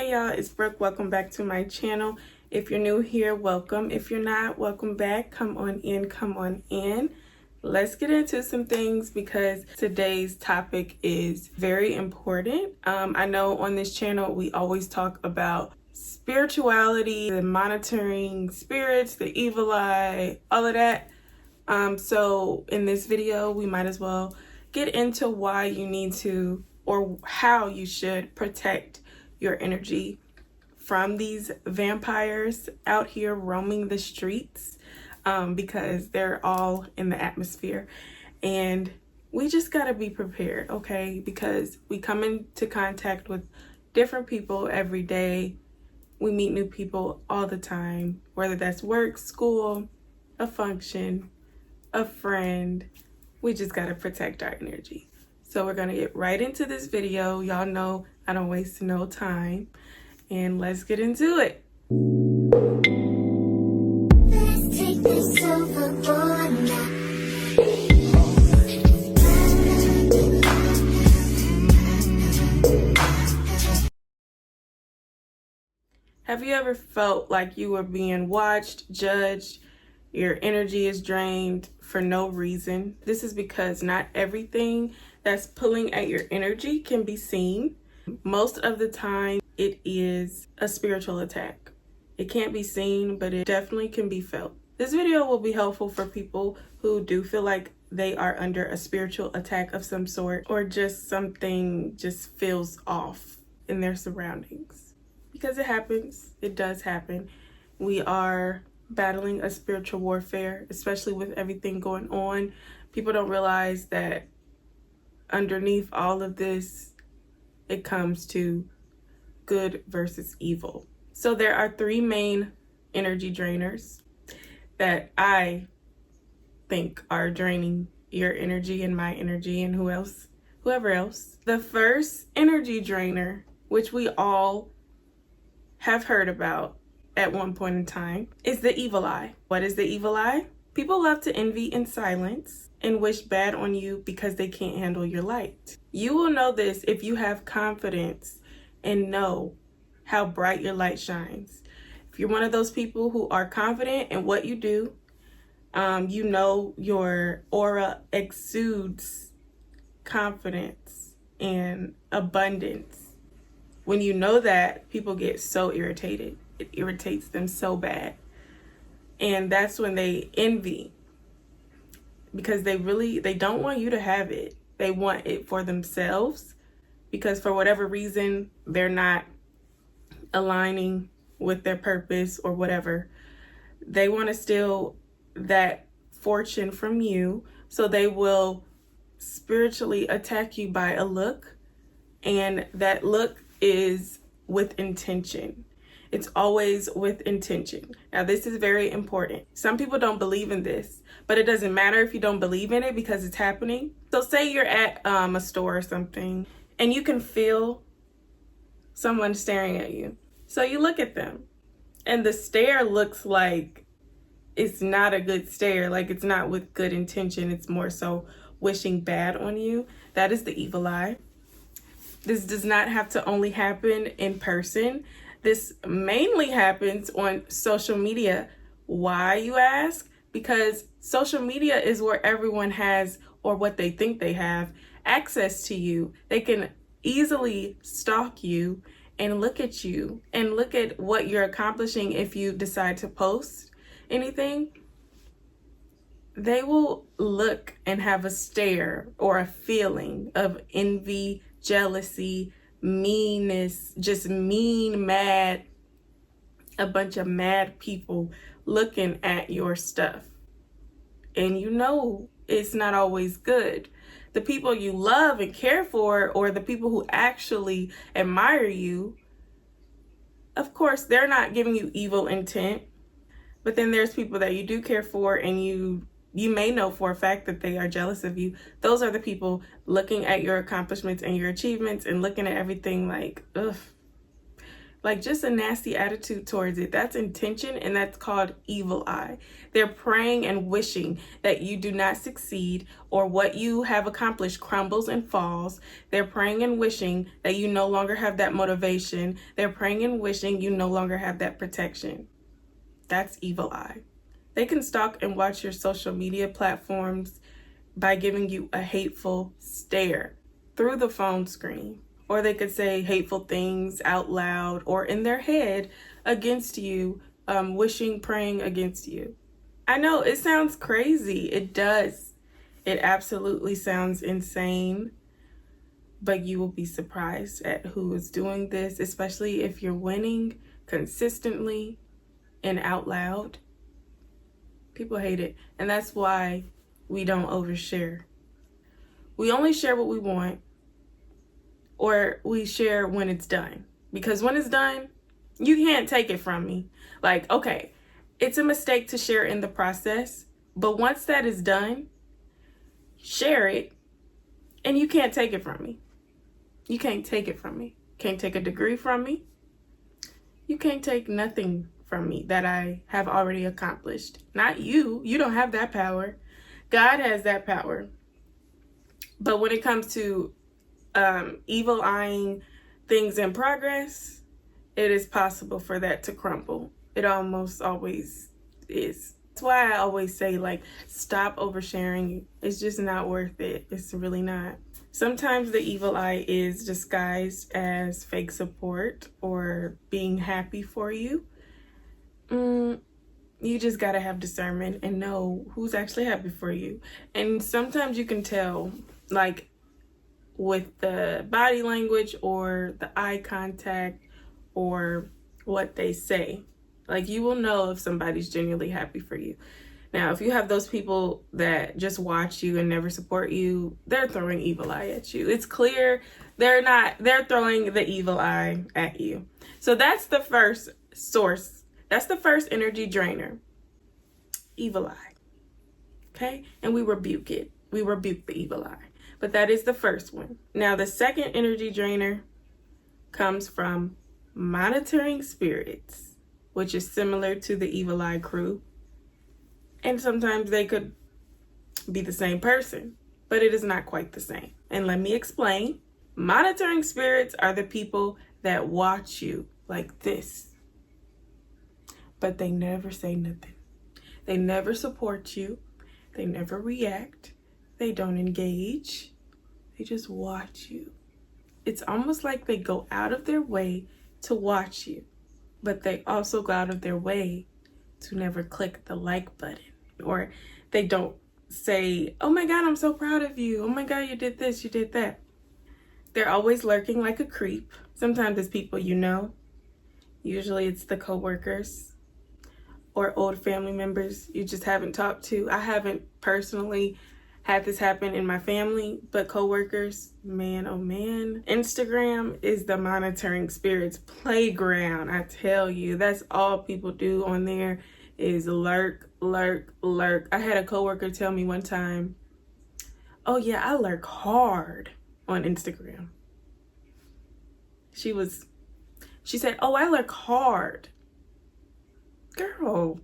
Hey y'all, it's Brooke. Welcome back to my channel. If you're new here, welcome. If you're not, welcome back. Come on in, come on in. Let's get into some things because today's topic is very important. I know on this channel we always talk about spirituality, the monitoring spirits, the evil eye, all of that. So in this video, we might as well get into why you need to, or how you should protect your energy from these vampires out here roaming the streets, because they're all in the atmosphere and we just got to be prepared, okay? Because we come into contact with different people every day. We meet new people all the time, whether that's work, school, a function, a friend. We just got to protect our energy. So we're going to get right into this video. Y'all know I don't waste no time, and let's get into it. Let's take this overboard now. Have you ever felt like you were being watched, judged, your energy is drained for no reason? This is because not everything that's pulling at your energy can be seen. Most of the time, it is a spiritual attack. It can't be seen, but it definitely can be felt. This video will be helpful for people who do feel like they are under a spiritual attack of some sort, or just something just feels off in their surroundings. Because it happens. It does happen. We are battling a spiritual warfare, especially with everything going on. People don't realize that underneath all of this, it comes to good versus evil. So there are three main energy drainers that I think are draining your energy and my energy and whoever else. The first energy drainer, which we all have heard about at one point in time, is the evil eye. What is the evil eye? People love to envy in silence and wish bad on you because they can't handle your light. You will know this if you have confidence and know how bright your light shines. If you're one of those people who are confident in what you do, you know your aura exudes confidence and abundance. When you know that, people get so irritated. It irritates them so bad. And that's when they envy, because they don't want you to have it. They want it for themselves, because for whatever reason, they're not aligning with their purpose or whatever. They want to steal that fortune from you. So they will spiritually attack you by a look. And that look is with intention. It's always with intention. Now, this is very important. Some people don't believe in this, but it doesn't matter if you don't believe in it because it's happening. So say you're at a store or something and you can feel someone staring at you. So you look at them and the stare looks like it's not a good stare. Like it's not with good intention. It's more so wishing bad on you. That is the evil eye. This does not have to only happen in person. This mainly happens on social media. Why, you ask? Because social media is where everyone has, or what they think they have, access to you. They can easily stalk you and look at you and look at what you're accomplishing. If you decide to post anything, they will look and have a stare or a feeling of envy, jealousy, meanness, just mean, mad, a bunch of mad people looking at your stuff. And you know it's not always good. The people you love and care for, or the people who actually admire you, of course, they're not giving you evil intent. But then there's people that you do care for, and you may know for a fact that they are jealous of you. Those are the people looking at your accomplishments and your achievements and looking at everything like, ugh. like just a nasty attitude towards it. That's intention, and that's called evil eye. They're praying and wishing that you do not succeed or what you have accomplished crumbles and falls. They're praying and wishing that you no longer have that motivation. They're praying and wishing you no longer have that protection. That's evil eye. They can stalk and watch your social media platforms by giving you a hateful stare through the phone screen. Or they could say hateful things out loud or in their head against you, wishing, praying against you. I know it sounds crazy. It does. It absolutely sounds insane. But you will be surprised at who is doing this, especially if you're winning consistently and out loud. People hate it. And that's why we don't overshare. We only share what we want, or we share when it's done. Because when it's done, you can't take it from me. Like, okay, it's a mistake to share in the process, but once that is done, share it, and you can't take it from me. You can't take it from me. Can't take a degree from me. You can't take nothing from me that I have already accomplished. Not you. You don't have that power. God has that power. But when it comes to evil eyeing things in progress, it is possible for that to crumble. It almost always is. That's why I always say, like, stop oversharing. It's just not worth it. It's really not. Sometimes the evil eye is disguised as fake support or being happy for you. You just gotta have discernment and know who's actually happy for you. And sometimes you can tell, like, with the body language or the eye contact or what they say. Like, you will know if somebody's genuinely happy for you. Now, if you have those people that just watch you and never support you, they're throwing evil eye at you. It's clear they're throwing the evil eye at you. So that's the first source. That's the first energy drainer. Evil eye. Okay? And we rebuke it. We rebuke the evil eye. But that is the first one. Now, the second energy drainer comes from monitoring spirits, which is similar to the evil eye crew. And sometimes they could be the same person, but it is not quite the same. And let me explain. Monitoring spirits are the people that watch you like this, but they never say nothing. They never support you. They never react. They don't engage. They just watch you. It's almost like they go out of their way to watch you, but they also go out of their way to never click the like button. Or they don't say, oh my God, I'm so proud of you. Oh my God, you did this, you did that. They're always lurking like a creep. Sometimes it's people you know. Usually it's the coworkers or old family members you just haven't talked to. I haven't personally had this happen in my family, but coworkers, man, oh man. Instagram is the monitoring spirits playground. I tell you, that's all people do on there is lurk, lurk, lurk. I had a coworker tell me one time, oh yeah, I lurk hard on Instagram. She said, oh, I lurk hard. Girl,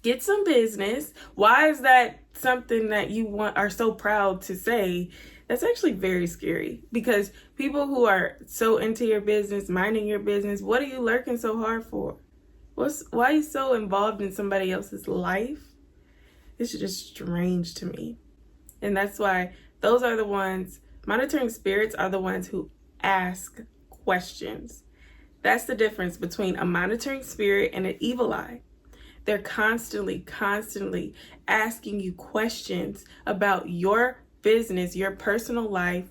get some business. Why is that something that you are so proud to say? That's actually very scary, because people who are so into your business, minding your business, what are you lurking so hard for? Why are you so involved in somebody else's life? It's just strange to me. And that's why those are the ones, monitoring spirits are the ones who ask questions. That's the difference between a monitoring spirit and an evil eye. They're constantly asking you questions about your business, your personal life.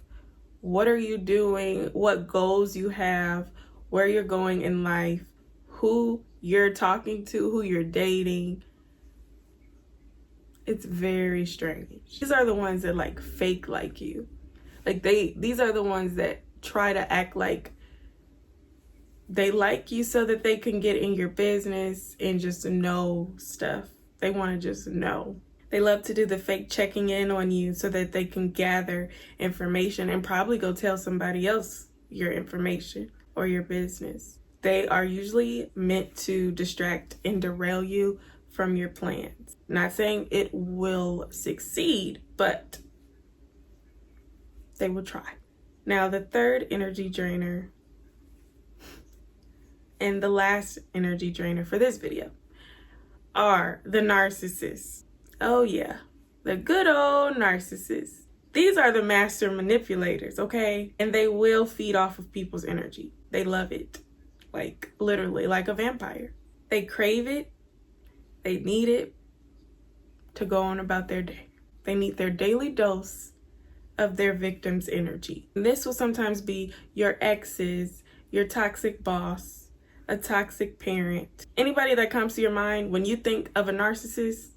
What are you doing? What goals you have? Where you're going in life? Who you're talking to? Who you're dating? It's very strange. These are the ones that like fake like you. Like these are the ones that try to act like they like you so that they can get in your business and just know stuff. They want to just know. They love to do the fake checking in on you so that they can gather information and probably go tell somebody else your information or your business. They are usually meant to distract and derail you from your plans. Not saying it will succeed, but they will try. Now, the third energy drainer and the last energy drainer for this video are the narcissists. Oh yeah, the good old narcissists. These are the master manipulators, okay? And they will feed off of people's energy. They love it. Like, literally, like a vampire. They crave it. They need it to go on about their day. They need their daily dose of their victim's energy. And this will sometimes be your exes, your toxic boss, a toxic parent. Anybody that comes to your mind when you think of a narcissist,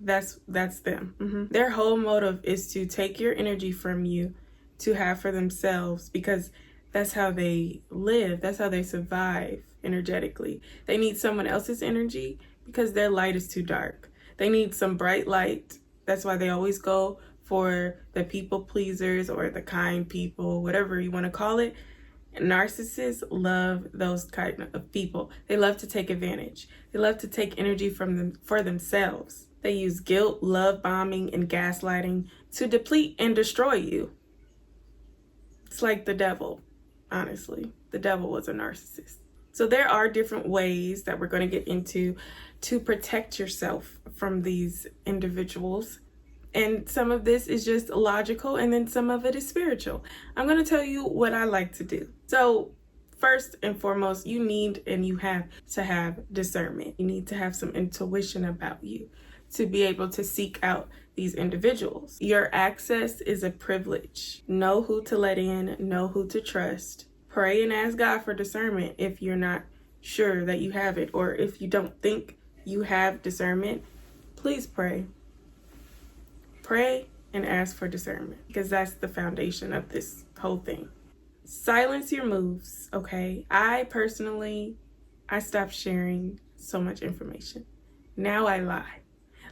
that's them. Their whole motive is to take your energy from you to have for themselves, because that's how they live. That's how they survive energetically. They need someone else's energy because their light is too dark. They need some bright light. That's why they always go for the people pleasers or the kind people, whatever you want to call it. Narcissists love those kind of people. They love to take advantage. They love to take energy from them for themselves. They use guilt, love bombing, and gaslighting to deplete and destroy you. It's like the devil, honestly. The devil was a narcissist. So there are different ways that we're going to get into to protect yourself from these individuals. And some of this is just logical, and then some of it is spiritual. I'm going to tell you what I like to do. So first and foremost, you need and you have to have discernment. You need to have some intuition about you to be able to seek out these individuals. Your access is a privilege. Know who to let in, know who to trust. Pray and ask God for discernment if you're not sure that you have it, or if you don't think you have discernment. Please pray. Pray and ask for discernment, because that's the foundation of this whole thing. Silence your moves, okay? I stopped sharing so much information. Now I lie.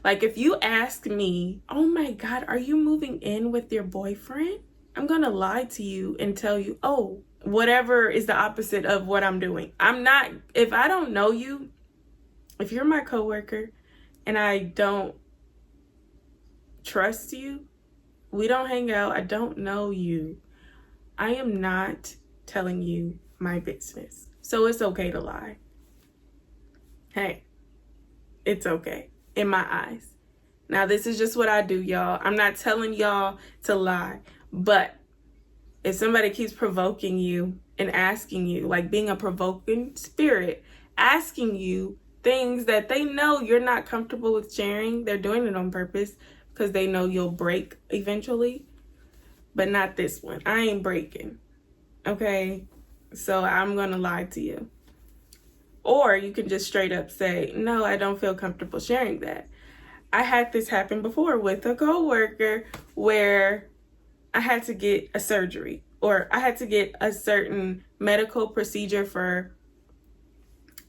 Like, if you ask me, oh my God, are you moving in with your boyfriend? I'm gonna lie to you and tell you, oh, whatever is the opposite of what I'm doing. If I don't know you, if you're my coworker and I don't trust you, we don't hang out, I don't know you, I am not telling you my business. So it's okay to lie. Hey, it's okay in my eyes. Now, this is just what I do, y'all. I'm not telling y'all to lie, but if somebody keeps provoking you and asking you, like being a provoking spirit, asking you things that they know you're not comfortable with sharing, they're doing it on purpose because they know you'll break eventually, but not this one. I ain't breaking, okay? So I'm gonna lie to you. Or you can just straight up say, no, I don't feel comfortable sharing that. I had this happen before with a coworker where I had to get a surgery, or I had to get a certain medical procedure for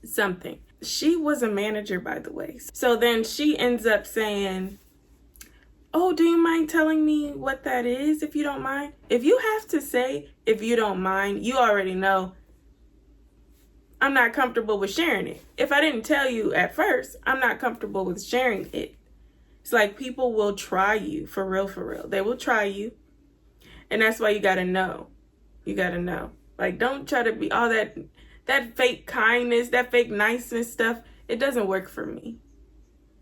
something. She was a manager, by the way. So then she ends up saying, oh, do you mind telling me what that is, if you don't mind? If you have to say, if you don't mind, you already know I'm not comfortable with sharing it. If I didn't tell you at first, I'm not comfortable with sharing it. It's like people will try you, for real, for real. They will try you. And that's why you gotta know. You gotta know. Like, don't try to be all that fake kindness, that fake niceness stuff. It doesn't work for me.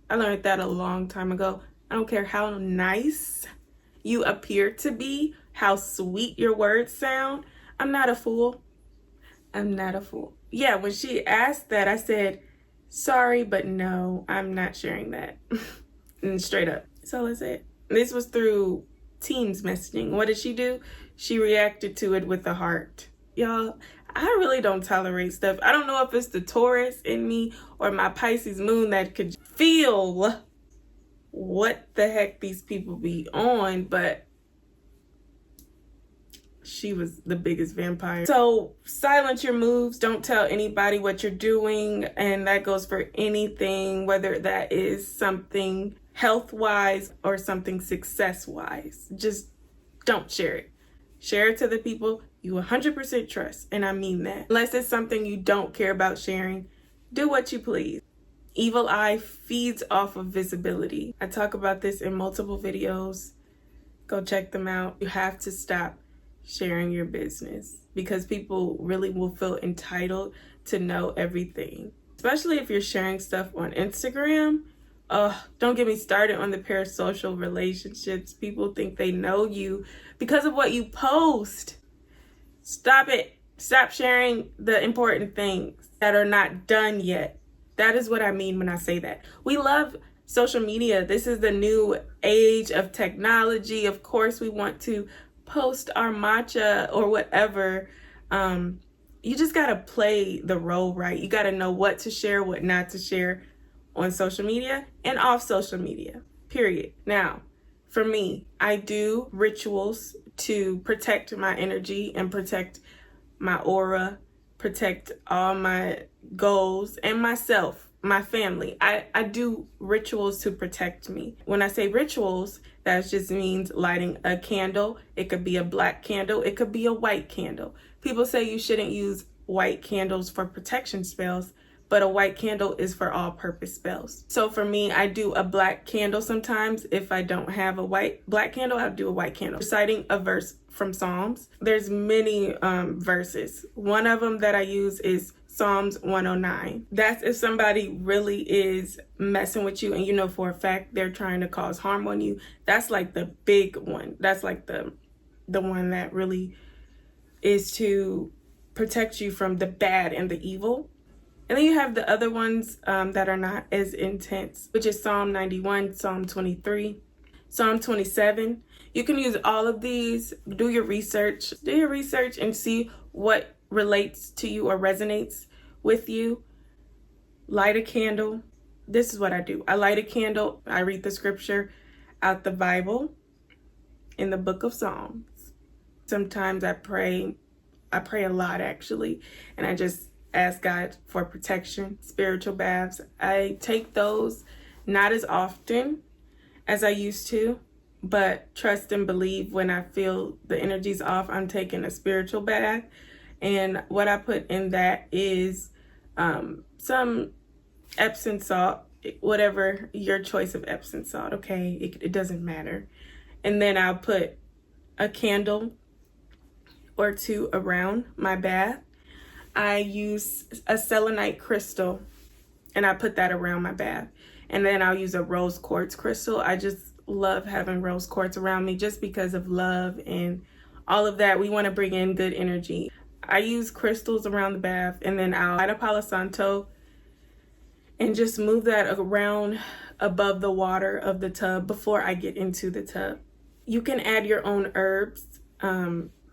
I learned that a long time ago. I don't care how nice you appear to be, how sweet your words sound. I'm not a fool. I'm not a fool. Yeah, when she asked that, I said, sorry, but no, I'm not sharing that. And straight up. So that's it. This was through Teams messaging. What did she do? She reacted to it with a heart. Y'all, I really don't tolerate stuff. I don't know if it's the Taurus in me or my Pisces moon that could feel what the heck these people be on, but she was the biggest vampire. So silence your moves. Don't tell anybody what you're doing. And that goes for anything, whether that is something health-wise or something success-wise. Just don't share it. Share it to the people you 100% trust, and I mean that. Unless it's something you don't care about sharing, do what you please. Evil eye feeds off of visibility. I talk about this in multiple videos. Go check them out. You have to stop sharing your business because people really will feel entitled to know everything. Especially if you're sharing stuff on Instagram. Don't get me started on the parasocial relationships. People think they know you because of what you post. Stop it. Stop sharing the important things that are not done yet. That is what I mean when I say that. We love social media. This is the new age of technology. Of course, we want to post our matcha or whatever. You just got to play the role right. You got to know what to share, what not to share on social media and off social media, period. Now, for me, I do rituals to protect my energy and protect my aura, protect all my goals and myself, my family. I do rituals to protect me. When I say rituals, that just means lighting a candle. It could be a black candle. It could be a white candle. People say you shouldn't use white candles for protection spells, but a white candle is for all purpose spells. So for me, I do a black candle sometimes. If I don't have a black candle, I'll do a white candle. Reciting a verse from Psalms. There's many verses. One of them that I use is Psalms 109. That's if somebody really is messing with you and you know for a fact they're trying to cause harm on you. That's like the big one. That's like the one that really is to protect you from the bad and the evil. And then you have the other ones that are not as intense, which is Psalm 91, Psalm 23, Psalm 27. You can use all of these. Do your research. Do your research and see what relates to you or resonates with you. Light a candle. This is what I do. I light a candle. I read the scripture out the Bible in the book of Psalms. Sometimes I pray a lot actually, and I just ask God for protection. Spiritual baths, I take those not as often as I used to, but trust and believe when I feel the energy's off, I'm taking a spiritual bath. And what I put in that is some Epsom salt, whatever your choice of Epsom salt, okay? It doesn't matter. And then I'll put a candle or two around my bath. I use a selenite crystal and I put that around my bath. And then I'll use a rose quartz crystal. I just love having rose quartz around me just because of love and all of that. We want to bring in good energy. I use crystals around the bath, and then I'll light a Palo Santo and just move that around above the water of the tub before I get into the tub. You can add your own herbs.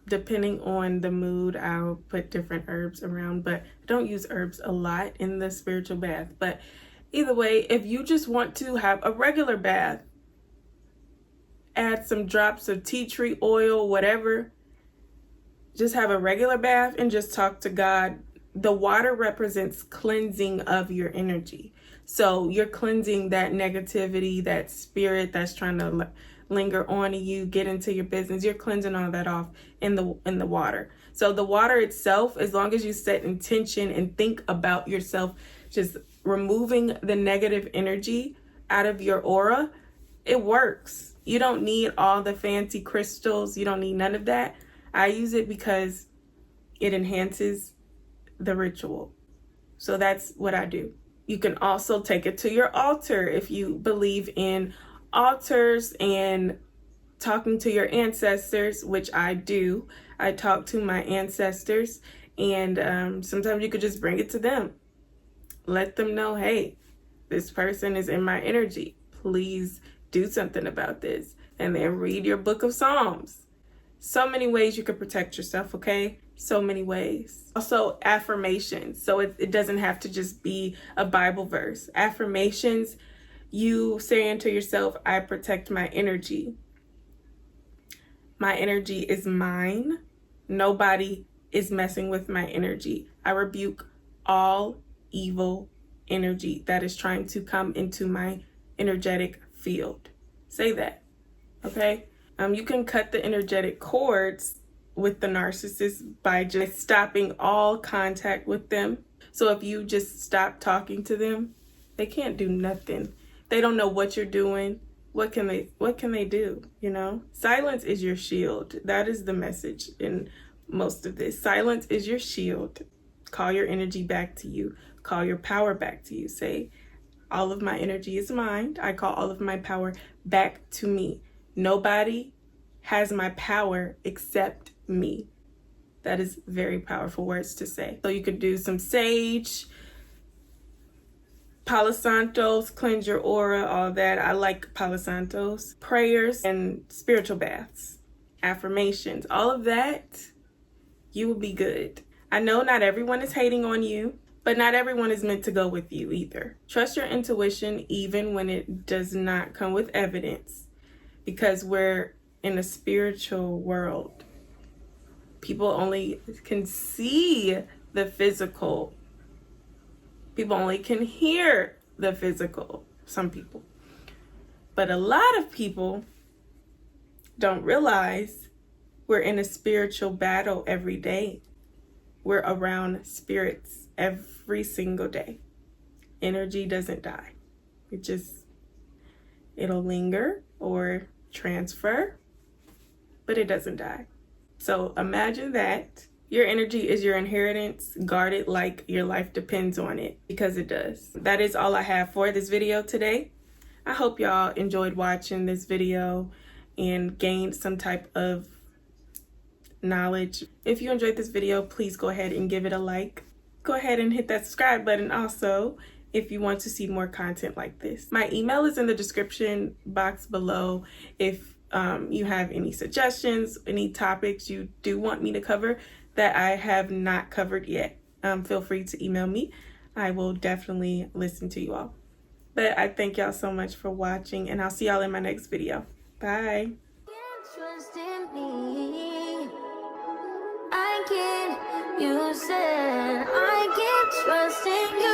Depending on the mood, I'll put different herbs around, but I don't use herbs a lot in the spiritual bath. But either way, if you just want to have a regular bath, add some drops of tea tree oil, whatever. Just have a regular bath and just talk to God. The water represents cleansing of your energy. So you're cleansing that negativity, that spirit that's trying to linger on you, get into your business. You're cleansing all that off in the water. So the water itself, as long as you set intention and think about yourself, just removing the negative energy out of your aura, it works. You don't need all the fancy crystals. You don't need none of that. I use it because it enhances the ritual. So that's what I do. You can also take it to your altar if you believe in altars and talking to your ancestors, which I do. I talk to my ancestors, and sometimes you could just bring it to them. Let them know, hey, this person is in my energy. Please do something about this. And then read your book of Psalms. So many ways you can protect yourself, okay? So many ways. Also, affirmations. So it doesn't have to just be a Bible verse. Affirmations, you saying to yourself, I protect my energy. My energy is mine. Nobody is messing with my energy. I rebuke all evil energy that is trying to come into my energetic field. Say that, okay? You can cut the energetic cords with the narcissist by just stopping all contact with them. So if you just stop talking to them, they can't do nothing. They don't know what you're doing. What can they do, you know? Silence is your shield. That is the message in most of this. Silence is your shield. Call your energy back to you. Call your power back to you. Say, all of my energy is mine. I call all of my power back to me. Nobody has my power except me. That is very powerful words to say. So you could do some sage, Palo Santos, cleanse your aura, all that. I like Palo Santos. Prayers and spiritual baths, affirmations, all of that, you will be good. I know not everyone is hating on you, but not everyone is meant to go with you either. Trust your intuition even when it does not come with evidence, because we're in a spiritual world. People only can see the physical. People only can hear the physical, some people. But a lot of people don't realize we're in a spiritual battle every day. We're around spirits every single day. Energy doesn't die. It'll linger or transfer, but it doesn't die. So imagine that. Your energy is your inheritance. Guard it like your life depends on it, because it does. That is all I have for this video today. I hope y'all enjoyed watching this video and gained some type of knowledge. If you enjoyed this video, please go ahead and give it a like. Go ahead and hit that subscribe button also if you want to see more content like this. My email is in the description box below. If you have any suggestions, any topics you do want me to cover that I have not covered yet, feel free to email me. I will definitely listen to you all. But I thank y'all so much for watching, and I'll see y'all in my next video. Bye. Trust in me. I can't, you said I can't trust in you.